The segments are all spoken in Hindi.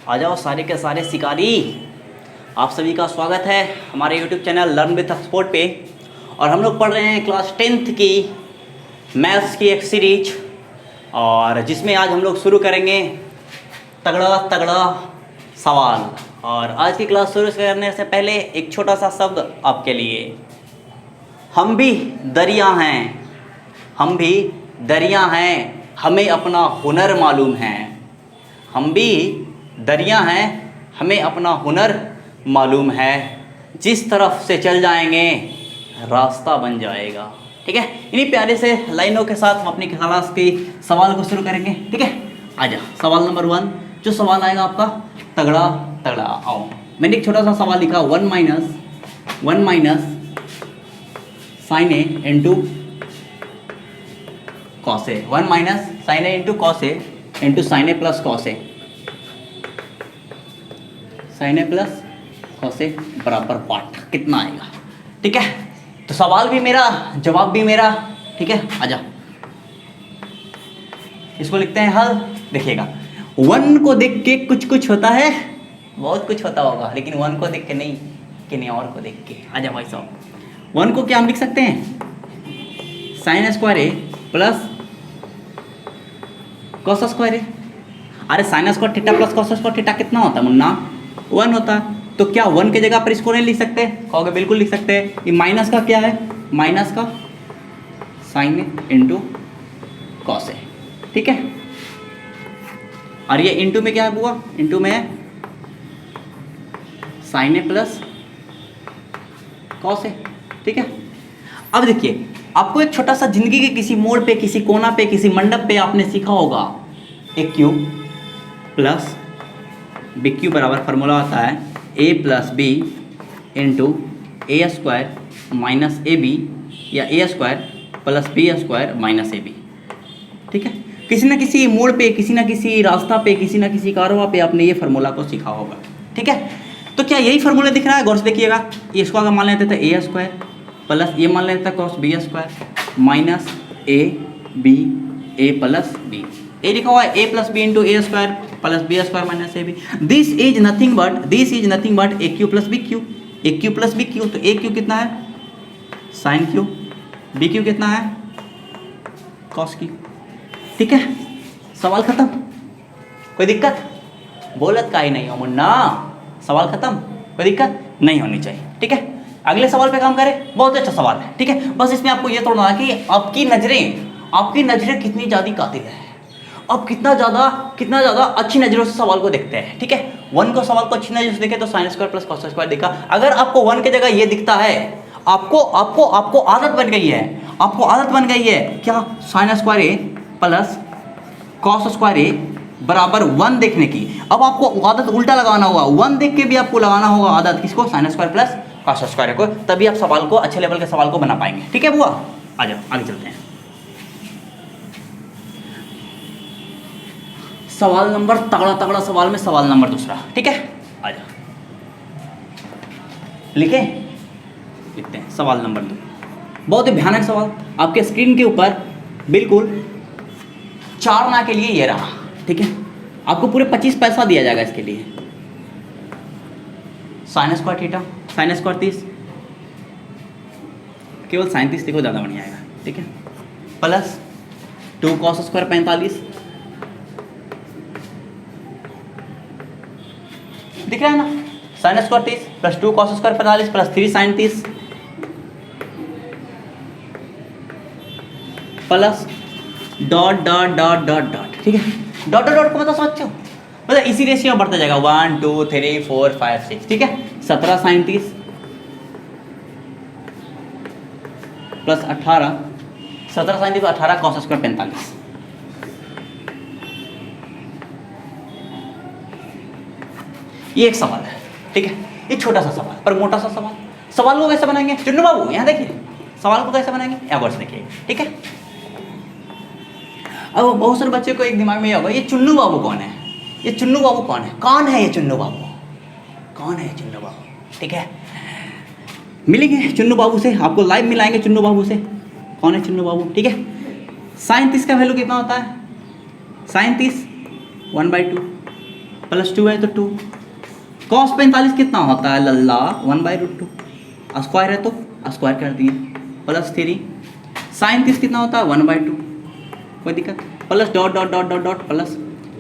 आ जाओ सारे के सारे शिकारी। आप सभी का स्वागत है हमारे YouTube channel learn with export पे। और हम लोग पढ़ रहे हैं क्लास 10th की मैथ्स की एक सीरीज, और जिसमें आज हम लोग शुरू करेंगे तगड़ा तगड़ा सवाल। और आज की क्लास शुरू करने से पहले एक छोटा सा शब्द आपके लिए। हम भी दरिया हैं, हम भी दरिया हैं, हमें अपना हुनर मालूम है। हम भी दरिया हैं, हमें अपना हुनर मालूम है। जिस तरफ से चल जाएंगे रास्ता बन जाएगा। ठीक है, इन्हीं प्यारे से लाइनों के साथ हम अपनी क्लास के सवाल को शुरू करेंगे। ठीक है, आजा सवाल नंबर 1। जो सवाल आएगा आपका तगड़ा तगड़ा। आओ, मैंने एक छोटा सा सवाल लिखा, 1 minus sign A into cos A. 1 minus sign A into cos A into sine A plus cos A. Sign A plus cos A बराबर वाट कितना आएगा। ठीक है, तो सवाल भी मेरा जवाब भी मेरा। ठीक है, आजा इसको लिखते हैं हल। देखिएगा, 1 को देख के कुछ कुछ होता है, बहुत कुछ होता होगा, लेकिन 1 को देख के नहीं, किन्हीं और को देख के। आजा भाई साहब, 1 को क्या हम लिख सकते हैं, साइन स्क्वायर ए प्लस कॉस स्क्वायर ए। अरे sign square theta plus cos square theta कितना होता है मुन्ना, 1 होता है। तो क्या 1 की जगह पर इसको नहीं लिख सकते? कहोगे बिल्कुल लिख सकते हैं। ये माइनस का क्या है, माइनस का sign A into cos A. ठीक है, और ये इंटू में क्या है बुआ, इंटू में sign A plus cos A. ठीक है, अब देखिए, आपको एक छोटा सा जिंदगी के किसी मोड़ पे, किसी कोना पे, किसी मंडप पे आपने सीखा होगा, A cube plus B cube बराबर फॉर्मूला होता है A plus B into A square minus A B, या A square plus B square minus A B. ठीक है, किसी ना किसी मोड़ पे, किसी ना किसी रास्ता पे, किसी ना किसी कारवा पे आपने ये फार्मूला को सीखा होगा। ठीक है, तो क्या यही फार्मूला दिख रहा है? गौर से देखिएगा, इसको अगर मान लेते थे ए स्क्वायर प्लस ये मान लेते थे cos B square minus A B A plus B. A लिखा हुआ है A plus B into A square plus B square minus A B. This is nothing but A cube plus B cube. A cube plus B cube, तो ए क्यू कितना है, साइन क्यू, बी क्यू कितना है, कॉस क्यू। ठीक है, सवाल खत्म। कोई दिक्कत? बोलत का ही नहीं हो मुन्ना, सवाल खत्म, कोई दिक्कत नहीं होनी चाहिए। ठीक है, अगले सवाल पे काम करें। बहुत अच्छा सवाल है। ठीक है, बस इसमें आपको ये तोड़ना है कि आपकी नजरें कितनी ज़्यादा कातिल है, आप कितना ज़्यादा अच्छी नज़रों से सवाल को देखते हैं। ठीक है, 1 को सवाल को अच्छी नज़र से देखे तो sine square plus cos square देखा। अगर आपको 1 की जगह ये दिखता है, आपको आदत बन गई है, क्या, साइन स्क्वायर ए प्लस कॉस स्क्वायर ए बराबर 1 देखने की। अब आपको आदत उल्टा लगाना होगा, 1 देख के भी आपको लगाना होगा आदत किसको, sine square plus cos square को, तभी आप सवाल को, अच्छे लेवल के सवाल को बना पाएंगे। ठीक है बुआ, आ जाओ आगे चलते हैं। सवाल नंबर तगड़ा सवाल में सवाल नंबर 2। ठीक है, आ जाओ लिखते हैं सवाल नंबर 2। बहुत ही भयानक सवाल आपके स्क्रीन के ऊपर बिल्कुल 4 ना के लिए ये रहा। ठीक है, आपको पूरे 25 पैसा दिया जाएगा इसके लिए। Sign square theta, sign square 30, केवल साइन 30 लिखो, ज़्यादा बढ़िया आएगा। ठीक है, प्लस 2 कॉस स्क्वायर 45, दिख रहा है ना, sine square 30 plus 2 cos square 45 plus 3 sine 30 plus dot dot dot dot dot. ठीक है, डॉट डॉट डॉट को मतलब समझते हो, मतलब इसी रेशियो में बढ़ता जाएगा, 1 2 3 4 5 6। ठीक है, 17 sine 30 plus 18, 17 sine 30 18 cos square 45। ये एक सवाल है। ठीक है, ये छोटा सा सवाल पर मोटा सा सवाल। सवाल को कैसे बनाएंगे चुन्नू बाबू, यहाँ देखिए, सवाल को कैसे बनाएंगे, यहाँ वर्ष देखिए। ठीक है, अब बहुत सारे बच्चे को एक दिमाग में ये होगा, ये चुन्नू बाबू कौन है, ये चुन्नू बाबू कौन है, कौन है ये चुन्नू बाबू, कौन है ये चुन्नू बाबू। ठीक है, मिलेंगे चुन्नू बाबू से, आपको लाइव मिलाएंगे चुन्नू बाबू से, कौन है चुन्नू बाबू। ठीक है, साइन 30 का वैल्यू कितना होता है, साइन 30 1/2 प्लस 2 है तो 2। कॉस 45 कितना होता है लल्ला 1/√2। स्क्वायर है तो स्क्वायर कर दिए, प्लस 3। साइन 30 कितना होता है 1/2, कोई दिक्कत। Plus dot dot dot dot dot plus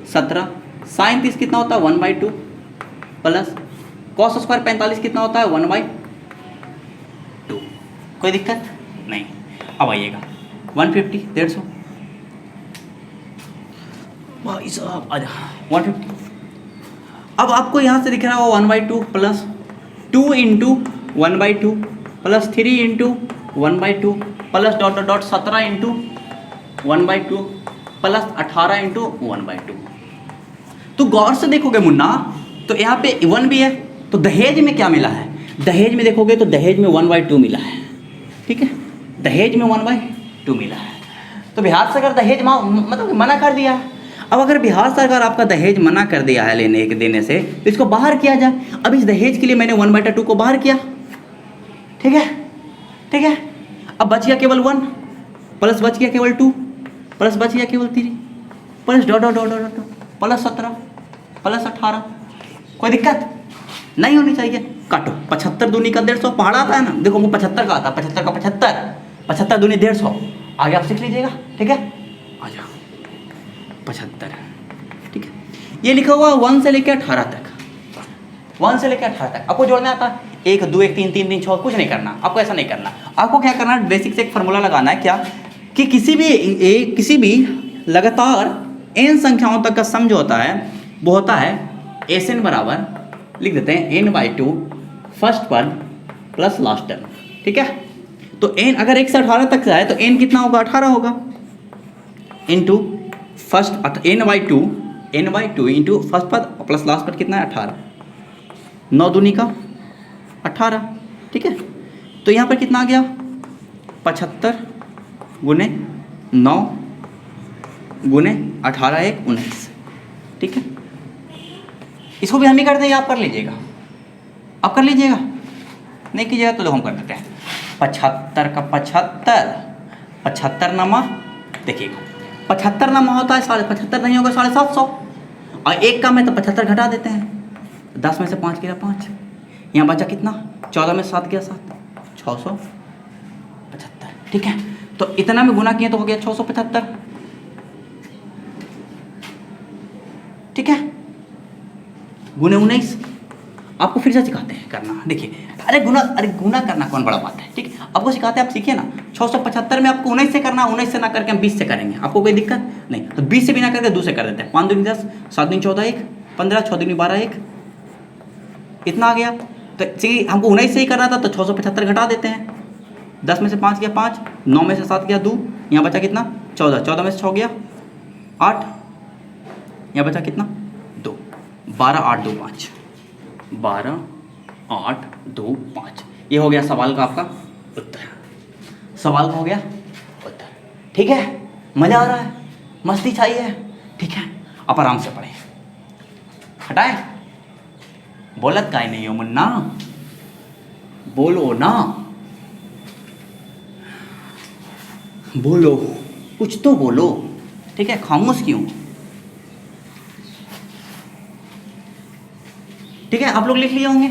17। Sine 30 कितना होता है 1/2 प्लस कॉस स्क्वायर 45 कितना होता है 1/2, कोई दिक्कत नहीं। अब आइएगा 150 150 भाई साहब आजा 150। अब आपको यहाँ से दिख रहा हो 1/2 plus 2 into 1/2 plus 3 into 1/2 plus dot dot dot 17 into 1/2 plus 18 into 1/2। तो गौर से देखोगे मुन्ना तो यहाँ पे 1 भी है, तो दहेज में क्या मिला है, दहेज में देखोगे तो दहेज में 1/2 मिला है, ठीक है, दहेज में 1/2 मिला है। तो बिहार सरकार दहेज मतलब मना कर दिया है। अब अगर बिहार सरकार आपका दहेज मना कर दिया है लेने के देने से, तो इसको बाहर किया जाए। अब इस दहेज के लिए मैंने 1/2 को बाहर किया, ठीक है, ठीक है। अब बच गया केवल 1 प्लस बच गया केवल 2 प्लस बच गया केवल 3 plus dot dot dot dot plus 17 plus 18, कोई दिक्कत नहीं होनी चाहिए। काटो 75 दूनी का 150 पहाड़ा आता है ना, देखो वो 75 का आता है, 75 का 75, 75 दूनी 150, आगे आप सीख लीजिएगा, ठीक है। आ जाओ 75, ठीक है। ये लिखा हुआ 1 से लेकर 18 तक, 1 से लेकर 18 तक आपको जोड़ना आता है। 1 2 1 3 3 3 6, कुछ नहीं करना आपको, ऐसा नहीं करना आपको। क्या करना है, बेसिक से एक फार्मूला लगाना है, क्या कि किसी भी लगातार n संख्याओं तक का सम जो होता है वो होता है Sn बराबर, लिख देते हैं n/2 फर्स्ट पद प्लस लास्ट टर्म, ठीक है। तो n अगर 1 से 18 तक जाए तो n कितना होगा 18 होगा, into first n/2 into first पद प्लस लास्ट पद कितना है 18, 9 दूनी का 18, ठीक है। तो यहाँ पर कितना आ गया 75 गुने 9 गुने 18 1 19, ठीक है। इसको भी हम ही कर देंगे, आप कर लीजिएगा, आप कर लीजिएगा, नहीं कीजिएगा तो हम कर देते हैं। 75 का 75, 75 नमा, देखिएगा 75 नमा होता है 75 नहीं होगा 750, और एक कम है तो 75 घटा देते हैं, 10 में से 5 गिरा 5, यहाँ बचा कितना 14 में 7 गया 7, 675, ठीक है। तो इतना में गुना किए तो हो गया 675, ठीक है, गुने 19। आपको फिर से सिखाते हैं करना, देखिए, अरे गुना करना कौन बड़ा बात है, ठीक है। आपको सिखाते हैं, आप सीखिए ना। 675 में आपको 19 से करना, 19 से ना करके हम 20 से करेंगे, आपको कोई दिक्कत नहीं। तो 20 से भी ना करके 2 से कर देते हैं। 5 दूनी 10, 7 दूनी 14 1 15, 6 दूनी 12 1, इतना आ गया। तो चलिए हमको 19 से ही करना था तो 675 घटा देते हैं, 10 में से 5 गया 5, 9 में से 7 गया 2, यहाँ बचा कितना 14, 14 में से 6 गया 8, यहाँ बचा कितना 2, 12 8 2 5, 12 8 2 5। ये हो गया सवाल का आपका उत्तर, सवाल का हो गया उत्तर, ठीक है। मज़ा आ रहा है, मस्ती चाहिए, ठीक है। आप आराम से पढ़ें, हटाए बोलत काहे नहीं हो मुन्ना, बोलो ना, बोलो, कुछ तो बोलो, ठीक है, खामोश क्यों, ठीक है। आप लोग लिख लिए होंगे,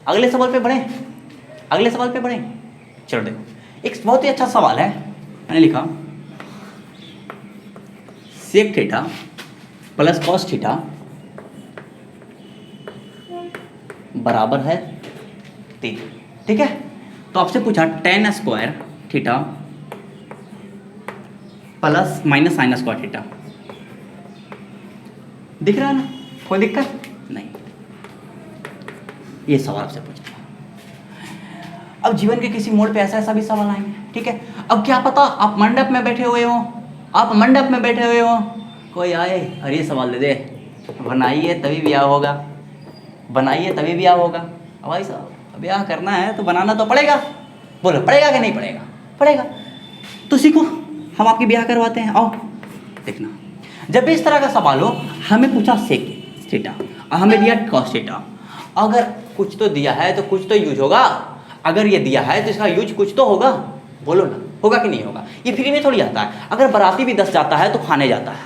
अगले सवाल पे बढ़ें, अगले सवाल पे बढ़ें। चलो देखो, एक बहुत ही अच्छा सवाल है, मैंने लिखा sec theta plus cos theta बराबर है 3, ठीक है। तो आपसे पूछा tan square theta plus minus sine square theta, दिख रहा है ना, कोई दिक्कत नहीं। ये सवाल आपसे पूछा। अब जीवन के किसी मोड़ पे ऐसा भी सवाल आएंगे, ठीक है। अब क्या पता आप मंडप में बैठे हुए हो, आप मंडप में बैठे हुए हो, कोई आए और ये सवाल दे दे, बनाइए तभी ब्याह होगा, बनाइए तभी ब्याह होगा। अब भाई साहब ब्याह करना है तो बनाना तो पड़ेगा, बोलो पड़ेगा कि नहीं पड़ेगा, पड़ेगा। तो सीखो, हम आपकी ब्याह करवाते हैं, आओ देखना। जब भी इस तरह का सवाल हो, हमें पूछा सेक थीटा और हमें दिया कॉस थीटा, अगर कुछ तो दिया है तो कुछ तो यूज होगा, अगर ये दिया है तो इसका यूज कुछ तो होगा, बोलो ना, होगा कि नहीं होगा। ये फ्री में थोड़ी आता है, अगर बाराती भी 10 जाता है तो खाने जाता है,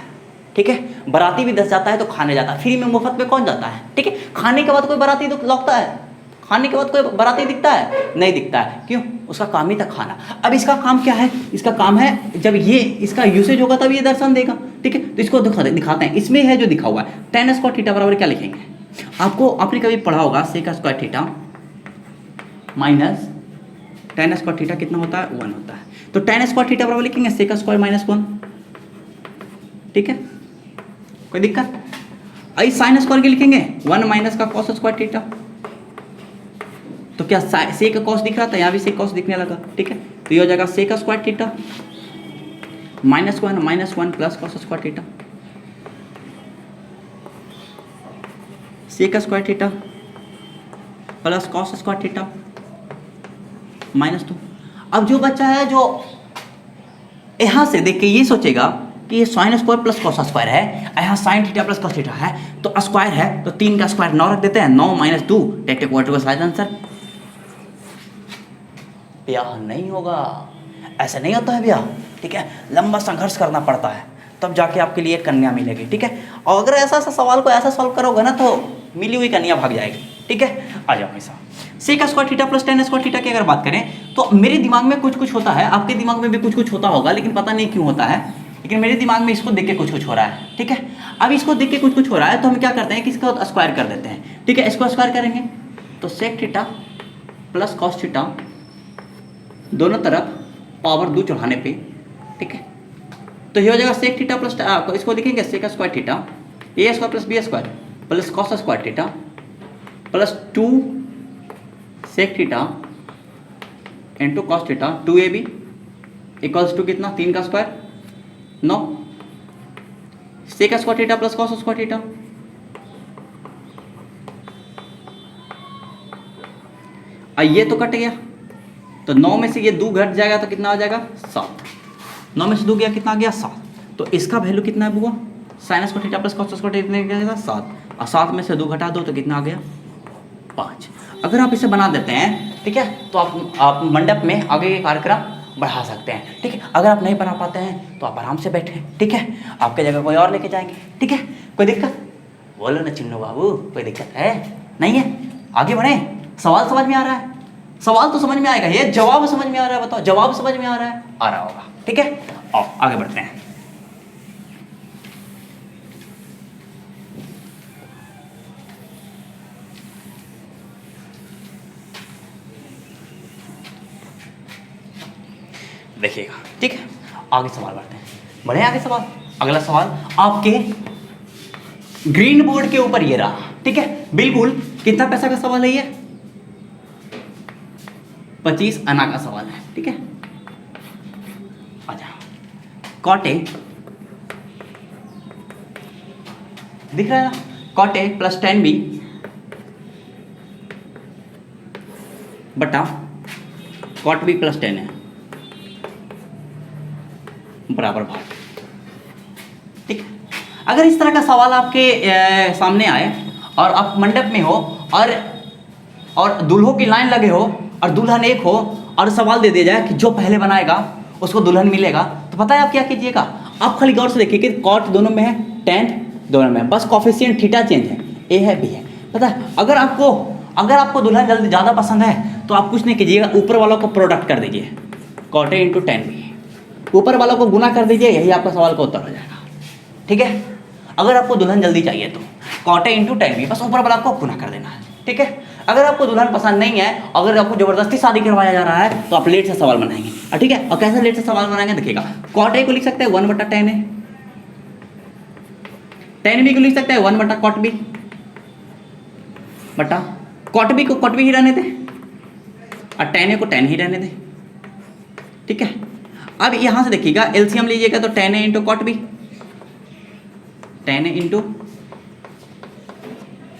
ठीक है। बाराती भी 10 जाता है तो खाने जाता है, फ्री में मुफ्त में कौन जाता है? ठीक है, खाने के बाद कोई बाराती तो लौटता है? खाने के बाद कोई बाराती दिखता है? नहीं दिखता है। क्यों? उसका काम ही था खाना। अब इसका काम क्या है? इसका काम है जब ये इसका यूसेज होगा तब ये दर्शन देगा। ठीक है, तो इसको दिखाते हैं। इसमें है जो दिखा हुआ है tan स्क्वायर थीटा बराबर क्या लिखेंगे? आपको आपने कभी पढ़ा होगा sec square theta minus tan square theta कितना होता है? 1 होता है। तो tan स्क्वायर थीटा बराबर लिखेंगे सेक स्क्वायर माइनस 1। ठीक है, कोई दिक्कत? आई साइन स्क्वायर के लिखेंगे 1 माइनस का कॉस स्क्वायर थीटा। तो क्या सेक कॉस दिख रहा था? यहाँ भी सेक कॉस दिखने लगा। ठीक है, तो ये हो जाएगा sec square theta -1 plus cos square theta, sec square theta plus cos square theta -2। अब जो बच्चा है जो यहाँ से देख के ये सोचेगा कि ये sine square plus cos square है, यहाँ sine theta plus cos theta है, तो स्क्वायर है तो 3 का स्क्वायर 9 रख देते हैं, 9 - 2 टेक का साइज आंसर। ब्याह नहीं होगा, ऐसा नहीं होता है ब्याह। ठीक है, लंबा संघर्ष करना पड़ता है तब जाके आपके लिए कन्या मिलेगी। ठीक है, और अगर ऐसा सवाल को ऐसा सॉल्व करोगे ना तो मिली हुई कन्या भाग जाएगी। ठीक है, आ जाओ ऐसा sec square theta plus tan square theta की अगर बात करें तो मेरे दिमाग में कुछ कुछ होता है, आपके दिमाग में भी कुछ कुछ होता होगा, लेकिन पता नहीं क्यों होता है, लेकिन मेरे दिमाग में इसको देख के कुछ कुछ हो रहा है। ठीक है, अब इसको देख के कुछ कुछ हो रहा है तो हम क्या करते हैं कि इसको स्क्वायर कर देते हैं। ठीक है, इसको स्क्वायर करेंगे तो sec theta plus cos theta दोनों तरफ पावर 2 चढ़ाने पे। ठीक है, तो ये हो जाएगा सेक थीटा प्लस, इसको लिखेंगे sec square theta a square plus B square plus cos square theta plus 2 sec theta into cos theta 2ab equals to कितना? 3 का square 9 sec square theta plus cos square theta. ये तो कट गया तो 9 में से ये 2 घट जाएगा तो कितना आ जाएगा? 7। 9 में से 2 गया कितना आ गया? 7। तो इसका वैल्यू कितना है बुआ? Sign square theta plus cos square theta कितना जाएगा? 7। और 7 में से 2 घटा दो तो कितना आ गया? 5। अगर आप इसे बना देते हैं, ठीक है, तो आप मंडप में आगे के कार्यक्रम बढ़ा सकते हैं। ठीक है, अगर आप नहीं बना पाते हैं तो आप आराम से बैठे। ठीक है, आपके जगह कोई और लेके जाएंगे। ठीक है, कोई दिक्कत? बोलो ना चिन्नू बाबू, कोई दिक्कत है? नहीं है? आगे बढ़े। सवाल समझ में आ रहा है? सवाल तो समझ में आएगा, ये जवाब समझ में आ रहा है? बताओ, जवाब समझ में आ रहा है? आ रहा होगा। ठीक है, आओ आगे बढ़ते हैं। देखिएगा। ठीक है, आगे सवाल बढ़ते हैं। बढ़े आगे सवाल। अगला सवाल आपके ग्रीन बोर्ड के ऊपर ये रहा। ठीक है, बिल्कुल कितना पैसा का सवाल है ये? 25 आना का सवाल है। ठीक है, अच्छा कॉट ए दिख रहा है ना? Cot a plus tan b बटा कॉट बी प्लस tan है बराबर भाग। ठीक है, अगर इस तरह का सवाल आपके सामने आए और आप मंडप में हो और दूल्हों की लाइन लगे हो और दुल्हन एक हो और सवाल दे दिया जाए कि जो पहले बनाएगा उसको दुल्हन मिलेगा, तो पता है आप क्या कीजिएगा? आप खाली गौर से देखिए कि कॉट दोनों में है, tan दोनों में है, बस कॉफिशिएंट थीटा चेंज है, ए है बी है। पता है, अगर आपको दुल्हन जल्दी ज़्यादा पसंद है तो आप कुछ नहीं कीजिएगा, ऊपर वालों को प्रोडक्ट कर दीजिए, cot a into tan b, ऊपर वालों को गुना कर दीजिए, यही आपका सवाल का उत्तर हो जाएगा। ठीक है, अगर आपको दुल्हन जल्दी चाहिए तो cot a into tan b, बस ऊपर वाला को गुना कर देना है। ठीक है, अगर आपको दुल्हन पसंद नहीं है, अगर आपको जबरदस्ती शादी करवाया जा रहा है तो आप लेट से सवाल बनाएंगे। ठीक है, और कैसे लेट से सवाल बनाएंगे देखिएगा, कॉट ए को लिख सकते हैं 1 बटा tan ए, tan बी को लिख सकते हैं 1 बटा कॉट बी, बटा कॉट बी को कॉट बी ही रहने दे और tan ए को tan ही रहने दे। ठीक है, अब यहां से देखिएगा एलसीएम लीजिएगा तो tan ए इंटू कॉट बी, tan ए इंटू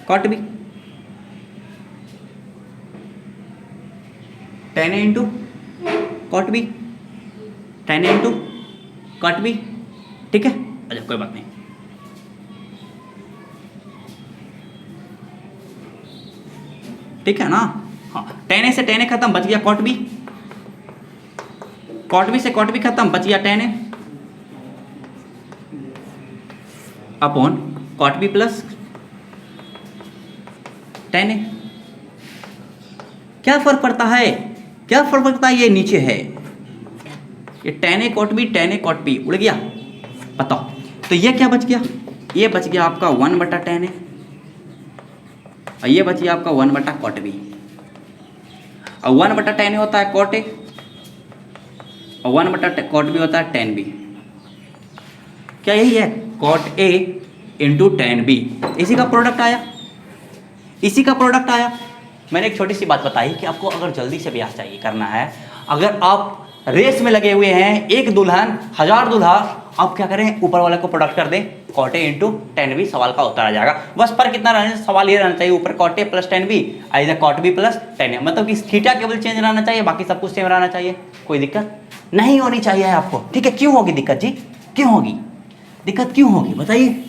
कॉट बी, tan ए इंटू कॉट बी, tan ए इंटू कॉट बी। ठीक है, अच्छा कोई बात नहीं। ठीक है ना? हाँ, tan ए से tan ए खत्म, बच गया कॉट बी, कॉट बी से कॉट बी खत्म, बच गया tan A, upon cot B plus tan A. क्या फर्क पड़ता है, क्या फर्क पड़ता है, ये नीचे है, ये टेन ए कॉट बी, टेन ए कॉट बी उड़ गया, बताओ। तो ये क्या बच गया, ये बच गया आपका 1/10 ए, और ये बच गया आपका 1/कॉट बी। और 1/10 ए होता है कॉट ए, और 1/कॉट बी होता है टेन बी। क्या यही है, cot a into tan b, इसी का प्रोडक्ट आया, इसी का प्रोडक्ट आया। मैंने एक छोटी सी बात बताई कि आपको अगर जल्दी से ब्याह चाहिए करना है, अगर आप रेस में लगे हुए हैं, एक दुल्हन 1000 दूल्हा, आप क्या करें, ऊपर वाले को प्रोडक्ट कर दें, cot a into tan b, सवाल का उत्तर आ जाएगा। बस पर कितना रहना, सवाल ये रहना चाहिए, ऊपर cot a plus tan b, इधर cot B plus tan a, मतलब कि थीटा केवल चेंज रहना चाहिए, बाकी सब कुछ सेम रहना चाहिए, कोई दिक्कत नहीं होनी चाहिए आपको, ठीक है। क्यों होगी दिक्कत जी, क्यों होगी दिक्कत, क्यों होगी बताइए।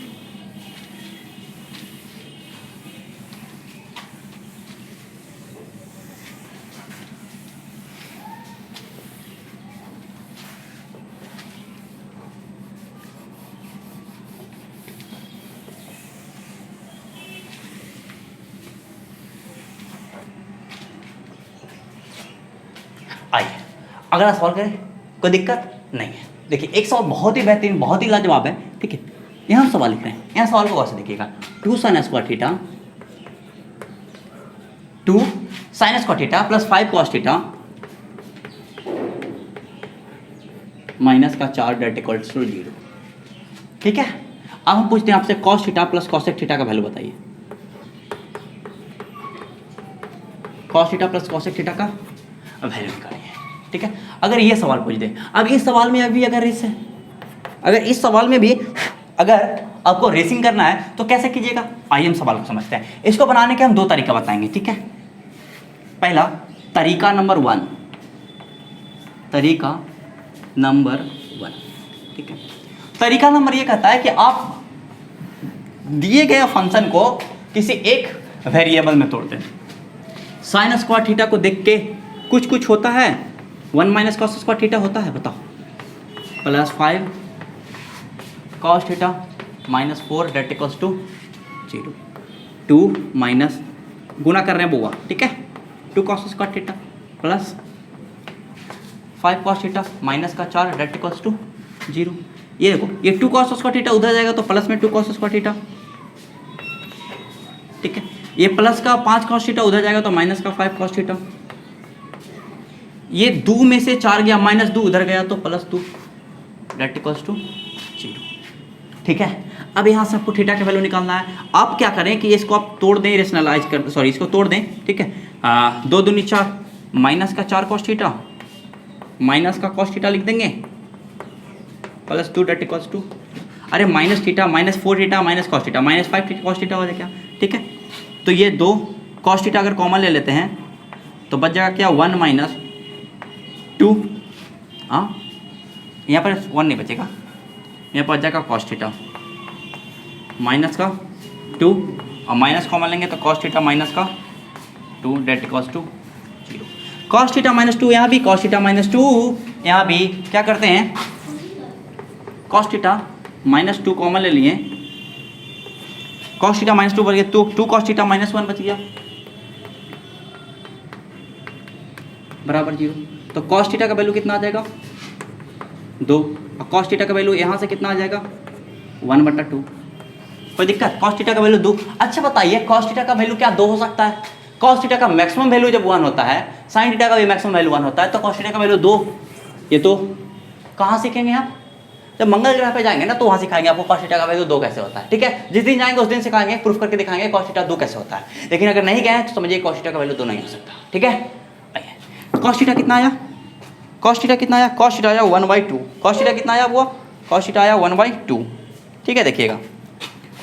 आइए अगला सवाल करें, कोई दिक्कत नहीं है। देखिए एक सवाल बहुत ही बेहतरीन, बहुत ही लाजवाब है, ठीक है। यहाँ सवाल लिख रहे हैं, यहाँ सवाल को कैसे देखिएगा, 2 sin square theta, 2 sin square theta plus 5 cos theta minus का 4 डेट इक्वल्स टू 0, ठीक है। अब हम पूछते हैं आपसे cos theta plus cosec theta का वैल्यू बताइए, cos theta plus cosec theta का वैल्यू निकालिए, ठीक है। अगर ये सवाल पूछ दे, अब इस सवाल में अभी अगर इस सवाल में भी अगर आपको रेसिंग करना है तो कैसे कीजिएगा, आइए हम सवाल को समझते हैं। इसको बनाने के हम 2 तरीका बताएंगे, ठीक है। पहला तरीका नंबर 1, तरीका नंबर 1, ठीक है। तरीका नंबर ये कहता है कि आप दिए गए फंक्शन को किसी एक वेरिएबल में तोड़ दें। साइन स्क्वायर थीटा को देख के कुछ कुछ होता है, 1 माइनस कॉस स्क्वायर थीटा होता है, बताओ, प्लस 5 कॉस थीटा माइनस 4 डेट इक्वल्स टू 0, 2 माइनस गुना कर रहे हैं बुआ, ठीक है, 2 cos square theta plus 5 cos theta minus का 4 डेट इक्वल्स टू 0। ये देखो, ये 2 कॉस स्क्वायर थीटा उधर जाएगा तो प्लस में 2 कॉस स्क्वायर थीटा, ठीक है। ये प्लस का 5 कॉस थीटा उधर जाएगा तो माइनस का 5 कॉस थीटा, ये 2 में से 4 गया, माइनस 2 उधर गया तो प्लस 2 डेट इक्वल्स टू 0, ठीक है। अब यहाँ से आपको थीटा का वैल्यू निकालना है। आप क्या करें कि इसको आप तोड़ दें, रेशनलाइज कर, सॉरी इसको तोड़ दें, ठीक है। 2 दूनी 4, माइनस का 4 कॉस थीटा माइनस का कॉस थीटा लिख देंगे प्लस 2 डेट इक्वल्स टू, अरे minus theta minus 4 theta minus cos theta minus 5 cos theta हो जाएगा, ठीक है। तो ये 2 कॉस थीटा अगर कॉमन ले लेते हैं तो बच जाएगा क्या, 1 माइनस 2, हाँ यहाँ पर 1 नहीं बचेगा, यहाँ पर बच जाएगा कॉस थीटा माइनस का 2, और माइनस कॉमन लेंगे तो कॉस थीटा माइनस का 2 डेट equals to 0। Cos theta minus 2 यहाँ भी, कॉस थीटा माइनस 2 यहाँ भी, क्या करते हैं, कॉस थीटा माइनस 2 कॉमन ले लिए, कॉस थीटा माइनस 2 बच गया, 2 कॉस थीटा माइनस 1 बच गया बराबर 0। तो कॉस थीटा का वैल्यू कितना आ जाएगा, 2, और कॉस थीटा का वैल्यू यहाँ से कितना आ जाएगा, 1/2। कोई दिक्कत, कॉस थीटा का वैल्यू 2। अच्छा बताइए कॉस थीटा का वैल्यू क्या 2 हो सकता है, कॉस थीटा का मैक्सिमम वैल्यू जब 1 होता है, साइन थीटा का भी मैक्सिमम वैल्यू 1 होता है, तो कॉस थीटा का वैल्यू 2। ये तो कहाँ सीखेंगे आप, जब मंगल ग्रह पे जाएंगे ना तो वहाँ सिखाएंगे आपको कॉस थीटा का वैल्यू 2 कैसे होता है, ठीक है। जिस दिन जाएंगे उस दिन सिखाएंगे, प्रूफ करके दिखाएंगे कॉस थीटा 2 कैसे होता है। लेकिन अगर नहीं गए तो समझिए कॉस थीटा का वैल्यू 2 नहीं हो सकता, ठीक है। कॉस थीटा कितना आया, कॉस थीटा कितना आया, कॉस थीटा आया 1/2, कॉस थीटा कितना आया हुआ, कॉस थीटा आया 1/2, ठीक है। देखिएगा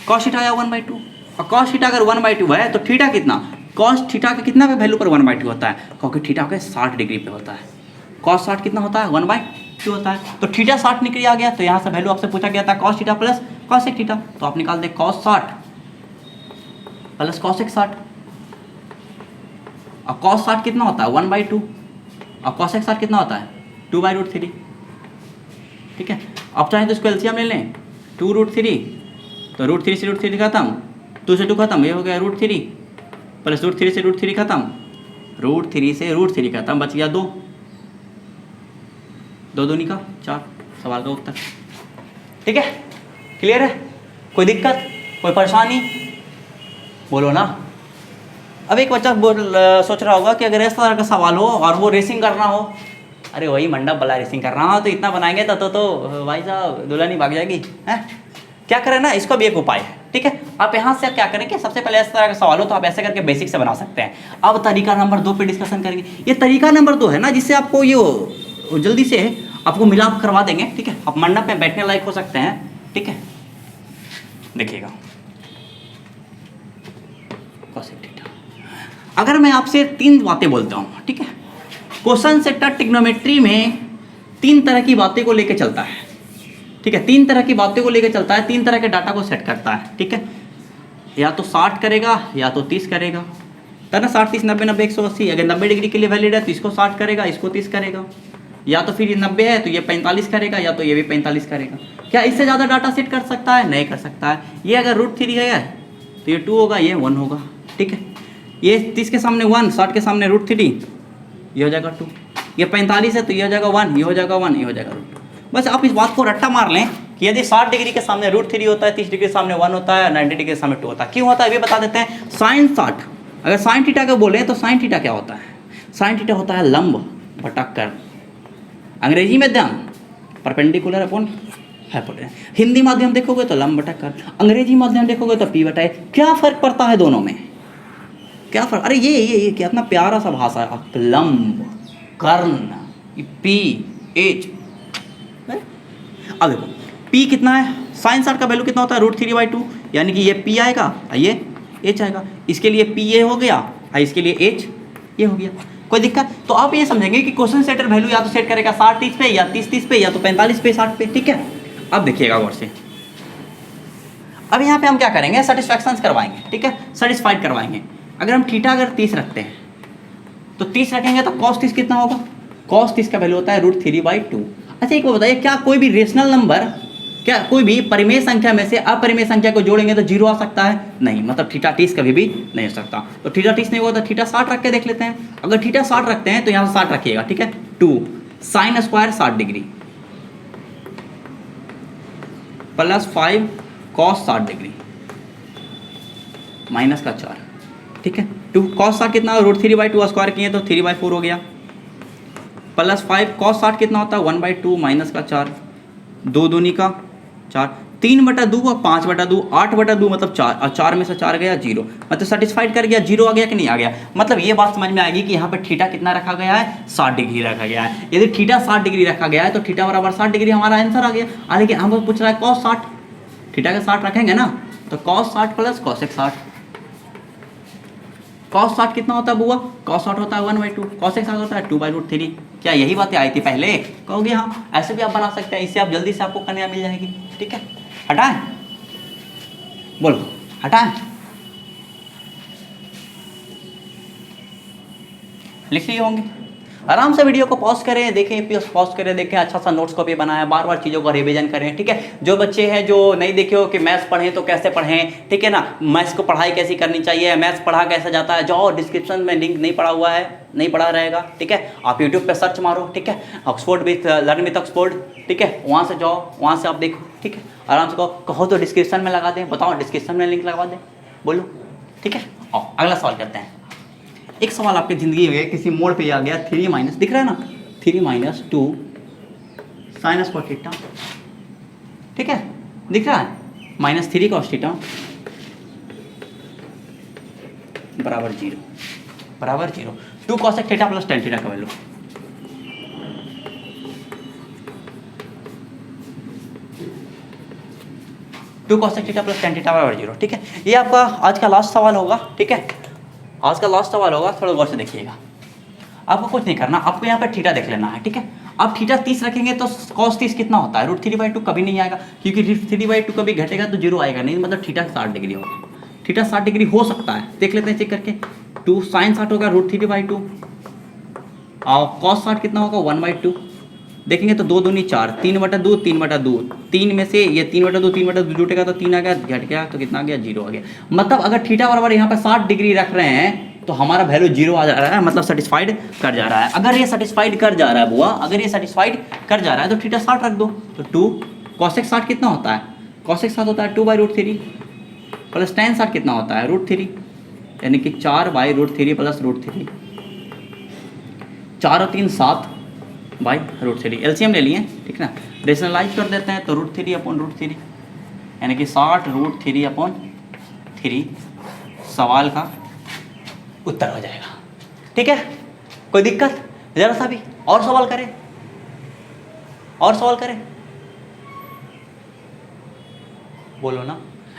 कॉस थीटा आया 1/2, और कॉस थीटा अगर 1/2 है तो थीटा कितना, कॉस थीटा का कितना पे वैल्यू पर 1/2 होता है, क्योंकि थीटा के 60 डिग्री पे होता है, कॉस 60 कितना होता है 1/2 होता है, तो थीटा 60 डिग्री आ गया। तो यहाँ से वैल्यू आपसे पूछा गया था cos theta plus cosec theta, तो आप निकाल दें कॉस 60 प्लस कॉसेक 60, और कॉस 60 कितना होता है 1/2, और कॉसेक 60 कितना होता है 2/√3, ठीक है। अब चाहें तो इसको एलसीएम ले लें, 2√3, तो तो √3 से √3 खत्म, 2 से 2 खत्म, ये हो गया √3 प्लस √3 से √3 खत्म, √3 से √3 खत्म, बच गया 2, 2 दूनी का 4, सवाल का उत्तर। ठीक है, क्लियर है? कोई दिक्कत, कोई परेशानी? बोलो ना। अब एक बच्चा सोच रहा होगा कि अगर इस तरह का सवाल हो और वो रेसिंग करना हो, अरे वही मंडप वाला रेसिंग करना हो तो इतना बनाएंगे तो भाई साहब दुल्हन ही भाग जाएगी हैं। क्या करें ना, इसका भी एक उपाय है। ठीक है, आप यहाँ से क्या करें कि सबसे पहले इस तरह का सवाल हो तो आप ऐसे करके बेसिक से बना सकते हैं। अब तरीका नंबर 2 पे डिस्कशन करेंगे। ये तरीका नंबर 2 है ना, जिससे आपको ये जल्दी से आपको मिलाप करवा देंगे। ठीक है, आप मंडप में बैठने लायक हो सकते हैं। ठीक है, देखिएगा अगर मैं आपसे 3 बातें बोलता हूँ, ठीक है, क्वेश्चन सेटर ट्रिग्नोमेट्री में 3 तरह की बातें को लेकर चलता है। ठीक है, 3 तरह की बातें को लेकर चलता है, 3 तरह के डाटा को सेट करता है। ठीक है, या तो 60 करेगा या तो 30 करेगा, है ना, 60 30 90 90 180। अगर 90 डिग्री के लिए वैलिड है तो इसको 60 करेगा, इसको 30 करेगा, या तो फिर ये 90 है तो ये 45 करेगा, या तो ये भी 45 करेगा। क्या इससे ज़्यादा डाटा सेट कर सकता है? नहीं कर सकता है। ये अगर √3 है तो ये 2 होगा, ये 1 होगा। ठीक है, ये 30 के सामने 1, 60 के सामने √3, ये हो जाएगा 2। ये 45 है तो ये हो जाएगा 1, ये हो जाएगा 1, ये हो जाएगा √2। बस आप इस बात को रट्टा मार लें कि यदि 60 डिग्री के सामने √3 होता है, 30 डिग्री के सामने 1 होता है, 90 डिग्री के सामने 2 होता है। क्यों होता है ये बता देते हैं। sin 60, अगर sin थीटा का बोले तो sin थीटा क्या होता है? sin थीटा होता है लंब बटा कर्ण। अंग्रेजी माध्यम परपेंडिकुलर अपॉन हाइपोटेनस, हिंदी माध्यम देखोगे तो लंब बटा कर्ण, अंग्रेजी माध्यम देखोगे तो p बटा a। क्या फर्क पड़ता है दोनों में? क्या फर्क? अरे ये कितना प्यारा सा भाषा है, लंब कर्ण p h। अब देखो p कितना है, sin 60 का वैल्यू कितना होता है √3/2, यानी कि ये p आएगा, ये h आएगा। इसके लिए p ये हो गया, इसके लिए h ये हो गया। कोई दिक्कत? तो आप ये समझेंगे कि क्वेश्चन सेटर वैल्यू या तो सेट करेगा 60 30 पे, या 30 30 पे, या तो 45 पे 60 पे। ठीक है, अब देखिएगा गौर से। अब यहाँ पे हम क्या करेंगे, सेटिस्फैक्शन करवाएंगे। ठीक है, सेटिस्फाइड करवाएंगे। अगर हम थीटा अगर 30 रखते हैं तो 30 रखेंगे तो cos 30 कितना होगा? cos 30 का वैल्यू होता है √3/2। अच्छा एक बात बताइए, क्या कोई भी रेशनल नंबर, क्या कोई भी परिमेय संख्या में से अपरिमेय संख्या को जोड़ेंगे तो 0 आ सकता है? नहीं, मतलब थीटा 30 कभी भी नहीं हो सकता। तो थीटा 30 नहीं होगा तो थीटा 60 रख के देख लेते हैं। अगर थीटा 60 रखते हैं तो यहाँ 60 रखिएगा। ठीक है, 2 sin square 60 degree plus 5 cos 60 degree minus का 4। ठीक है, 2 cos 60 कितना √3/2 स्क्वायर किए तो 3/4 हो गया, प्लस 5 cos 60 कितना होता है 1/2 माइनस का 4, 2 दूनी का 4, 3/2 और 5/2, 8/2 मतलब 4, और 4 में से 4 गया 0, मतलब सेटिस्फाइड कर गया। 0 आ गया कि नहीं आ गया? मतलब ये बात समझ में आएगी कि यहाँ पे थीटा कितना रखा गया है, 60 डिग्री रखा गया है। यदि थीटा 60 डिग्री रखा गया है तो थीटा बराबर 60 डिग्री हमारा आंसर आ गया। लेकिन हम पूछ रहा है cos 60, थीटा का 60 रखेंगे ना तो cos 60 प्लस cosec 60। cos 60 कितना होता है बुआ? cos 60 होता है 1/2, cosec 60 होता है 2/√3। क्या यही बातें आई थी पहले? कहोगे हाँ, ऐसे भी आप बना सकते हैं। इससे आप जल्दी से आपको कन्या मिल जाएगी। ठीक है, हटाएं, बोलो हटाएं, लिख लिए होंगे। आराम से वीडियो को पॉज करें, देखें, पॉज करें, देखें, अच्छा सा नोट्स कॉपी बनाया, बार बार चीज़ों का रिवीजन करें। ठीक है, जो बच्चे हैं जो नहीं देखे हो कि मैथ्स पढ़ें तो कैसे पढ़ें, ठीक है ना, मैथ्स को पढ़ाई कैसी करनी चाहिए, मैथ्स पढ़ा कैसे जाता है, जाओ डिस्क्रिप्शन में लिंक नहीं पड़ा हुआ है, नहीं पड़ा रहेगा। ठीक है, आप यूट्यूब पर सर्च मारो। ठीक है, Oxford with learn with Oxford. ठीक है, वहाँ से जाओ, वहाँ से आप देखो। ठीक है, आराम से कहो तो डिस्क्रिप्शन में लगा दें, बताओ डिस्क्रिप्शन में लिंक लगा दें, बोलो। ठीक है, आओ अगला सवाल करते हैं। एक सवाल आपकी ज़िंदगी में किसी मोड़ पे आ गया, 3 माइनस दिख रहा है ना, 3 - 2 sin स्क्वायर थीटा। ठीक है, दिख रहा है, -3 cos थीटा बराबर 0, बराबर 0। 2 cosec theta plus tan theta का value, cosec theta plus tan theta बराबर 0। ठीक है, ये आपका आज का लास्ट सवाल होगा। ठीक है, आज का लास्ट सवाल होगा, थोड़ा गौर से देखिएगा। आपको कुछ नहीं करना, आपको यहाँ पर थीटा देख लेना है। ठीक है, आप थीटा 30 रखेंगे तो cos 30 कितना होता है √3/2 कभी नहीं आएगा, क्योंकि √3/2 कभी घटेगा तो 0 आएगा नहीं, मतलब थीटा 60 डिग्री होगा। थीटा 60 डिग्री हो सकता है, देख लेते हैं चेक करके। 2 sin 60 होगा √3/2 और cos 60 कितना होगा 1/2, देखेंगे तो 2 दूनी 4, 3/2, 3/2, 3 में से ये 3/2, 3/2 जुटेगा तो 3 आ गया, घट गया तो कितना आ गया, 0 आ गया। मतलब अगर थीटा बराबर यहाँ पर 60 डिग्री रख रहे हैं तो हमारा वैल्यू 0 आ जा रहा है, मतलब सेटिस्फाइड कर जा रहा है। अगर ये सेटिस्फाइड कर जा रहा है बुआ, अगर ये सेटिस्फाइड कर जा रहा है तो थीटा 60 रख दो। तो 2 cosec 60 कितना होता है, cosec 60 होता है 2/√3 प्लस tan 60 कितना होता है √3, यानी कि 4/√3 प्लस √3, 4 और 3 7 बाई √3। एलसीएम ले लिए, ठीक ना, रेशनलाइज कर देते हैं तो √3/√3 यानी कि 60 √3/3 सवाल का उत्तर हो जाएगा। ठीक है, कोई दिक्कत जरा सा भी? और सवाल करें, और सवाल करें? बोलो ना,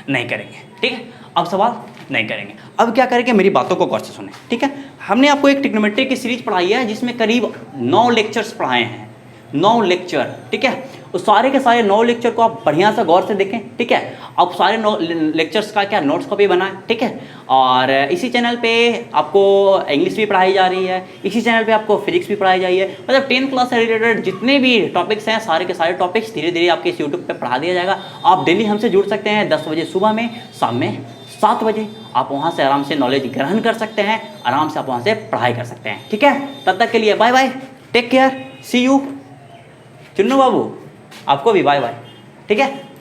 नहीं करेंगे। ठीक है, अब सवाल नहीं करेंगे। अब क्या करेंगे, मेरी बातों को गौर से सुने। ठीक है, हमने आपको एक ट्रिग्नोमेट्री की सीरीज पढ़ाई है जिसमें करीब 9 लेक्चर्स पढ़ाए हैं, 9 लेक्चर। ठीक है, उस सारे के सारे 9 लेक्चर को आप बढ़िया से गौर से देखें। ठीक है, अब सारे 9 लेक्चर्स का क्या नोट्स कॉपी बनाएं। ठीक है, और इसी चैनल पे आपको इंग्लिश भी पढ़ाई जा रही है, इसी चैनल पे आपको फिजिक्स भी पढ़ाई जा रही है। मतलब 10th क्लास से रिलेटेड जितने भी टॉपिक्स हैं सारे के सारे टॉपिक्स धीरे धीरे आपके इस यूट्यूब पे पढ़ा दिया जाएगा। आप डेली हमसे जुड़ सकते हैं 10 बजे सुबह में, शाम में 7 बजे। आप वहाँ से आराम से नॉलेज ग्रहण कर सकते हैं, आराम से आप वहाँ से पढ़ाई कर सकते हैं। ठीक है, तब तक के लिए bye bye, take care, see you. Chunnu Babu आपको भी बाय बाय। ठीक है।